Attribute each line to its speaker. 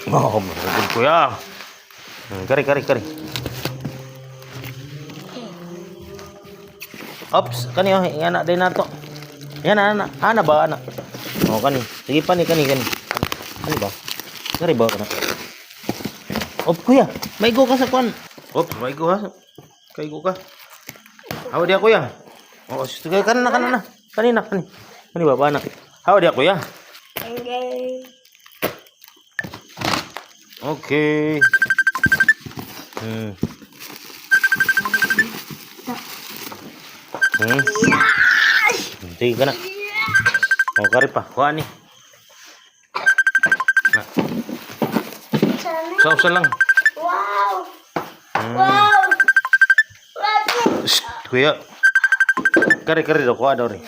Speaker 1: Oh, marunong kuya. Kari, kari, kari. Ops, kani oh, anak din nato. Yan anak, ana ba anak? Oh, kani. Sige pa ni kani. Kani ba? Kari ba kana? Op kuya, maigo ka sa kwan. Ops, maigo ha. Kaigo ka. Hawa dia kuya. Oh, sige kana na. Kanina. Kani ba anak? Hawa dia kuya. Okay. Hindi ka na. O, kari pa. Kuha ni. Na. Sausa lang.
Speaker 2: Wow! Wow!
Speaker 1: Shh, kuya. Kari daw. Kuha daw rin.